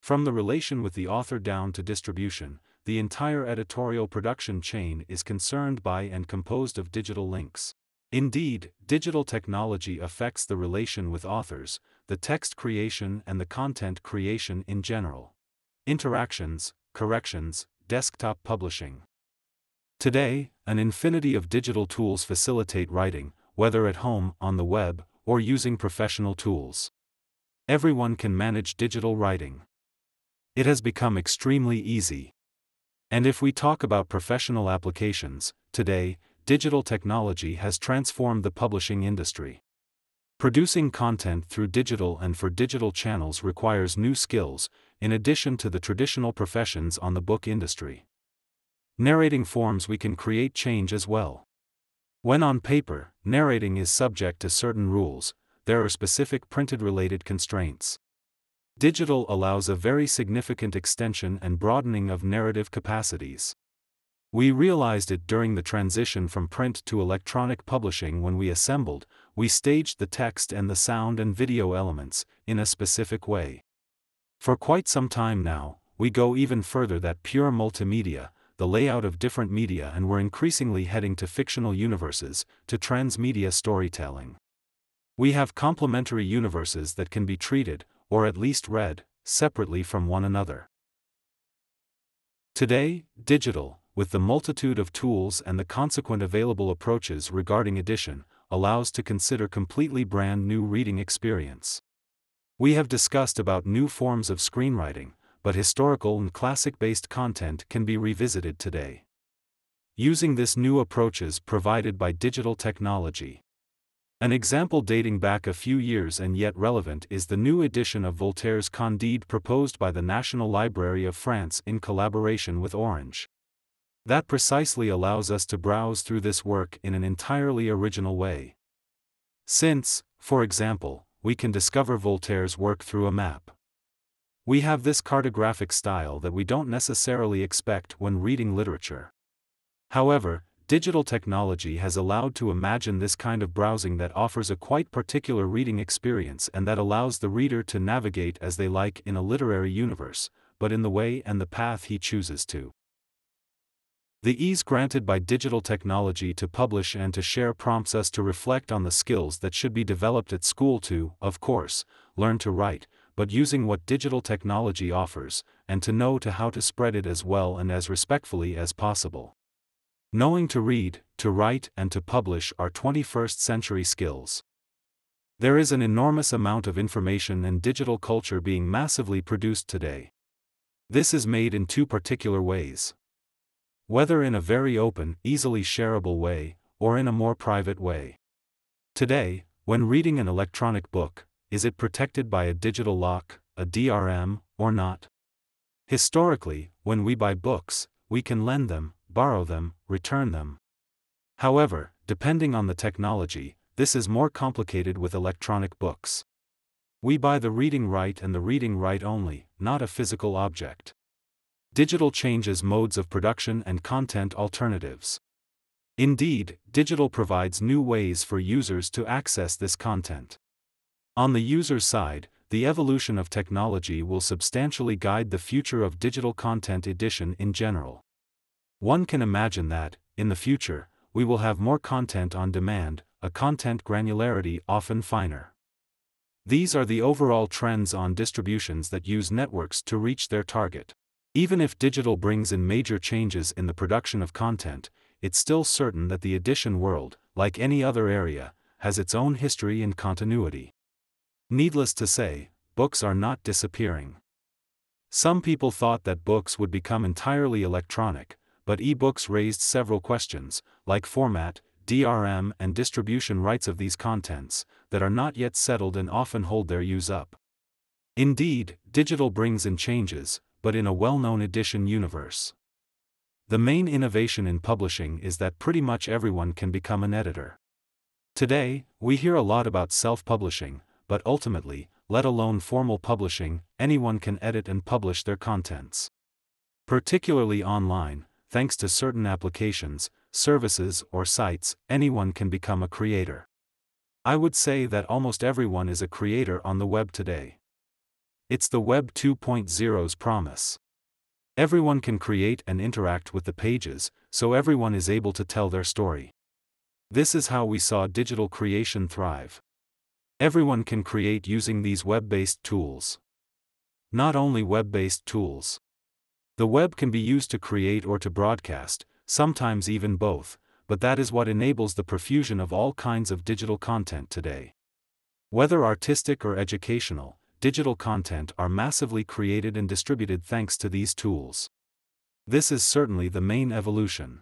From the relation with the author down to distribution, the entire editorial production chain is concerned by and composed of digital links. Indeed, digital technology affects the relation with authors, the text creation and the content creation in general. Interactions, corrections, desktop publishing. Today, an infinity of digital tools facilitate writing, whether at home, on the web, or using professional tools. Everyone can manage digital writing. It has become extremely easy. And if we talk about professional applications, today, digital technology has transformed the publishing industry. Producing content through digital and for digital channels requires new skills, in addition to the traditional professions on the book industry. Narrating forms we can create change as well. When on paper, narrating is subject to certain rules, there are specific printed-related constraints. Digital allows a very significant extension and broadening of narrative capacities. We realized it during the transition from print to electronic publishing when we staged the text and the sound and video elements, in a specific way. For quite some time now, we go even further that pure multimedia, the layout of different media, and we're increasingly heading to fictional universes, to transmedia storytelling. We have complementary universes that can be treated, or at least read, separately from one another. Today, digital, with the multitude of tools and the consequent available approaches regarding edition, allows to consider completely brand new reading experience. We have discussed about new forms of screenwriting, but historical and classic-based content can be revisited today. Using this new approaches provided by digital technology. An example dating back a few years and yet relevant is the new edition of Voltaire's Candide proposed by the National Library of France in collaboration with Orange. That precisely allows us to browse through this work in an entirely original way. Since, for example, we can discover Voltaire's work through a map. We have this cartographic style that we don't necessarily expect when reading literature. However, digital technology has allowed to imagine this kind of browsing that offers a quite particular reading experience and that allows the reader to navigate as they like in a literary universe, but in the way and the path he chooses to. The ease granted by digital technology to publish and to share prompts us to reflect on the skills that should be developed at school to, of course, learn to write, but using what digital technology offers, and to know how to spread it as well and as respectfully as possible. Knowing to read, to write and to publish are 21st century skills. There is an enormous amount of information and digital culture being massively produced today. This is made in two particular ways. Whether in a very open, easily shareable way, or in a more private way. Today, when reading an electronic book, is it protected by a digital lock, a DRM, or not? Historically, when we buy books, we can lend them, borrow them, return them. However, depending on the technology, this is more complicated with electronic books. We buy the reading right and the reading right only, not a physical object. Digital changes modes of production and content alternatives. Indeed, digital provides new ways for users to access this content. On the user's side, the evolution of technology will substantially guide the future of digital content edition in general. One can imagine that, in the future, we will have more content on demand, a content granularity often finer. These are the overall trends on distributions that use networks to reach their target. Even if digital brings in major changes in the production of content, it's still certain that the edition world, like any other area, has its own history and continuity. Needless to say, books are not disappearing. Some people thought that books would become entirely electronic, but e-books raised several questions, like format, DRM and distribution rights of these contents, that are not yet settled and often hold their use up. Indeed, digital brings in changes, but in a well-known edition universe. The main innovation in publishing is that pretty much everyone can become an editor. Today, we hear a lot about self-publishing, but ultimately, let alone formal publishing, anyone can edit and publish their contents. Particularly online, thanks to certain applications, services or sites, anyone can become a creator. I would say that almost everyone is a creator on the web today. It's the Web 2.0's promise. Everyone can create and interact with the pages, so everyone is able to tell their story. This is how we saw digital creation thrive. Everyone can create using these web-based tools. Not only web-based tools. The web can be used to create or to broadcast, sometimes even both, but that is what enables the profusion of all kinds of digital content today. Whether artistic or educational, digital content are massively created and distributed thanks to these tools. This is certainly the main evolution.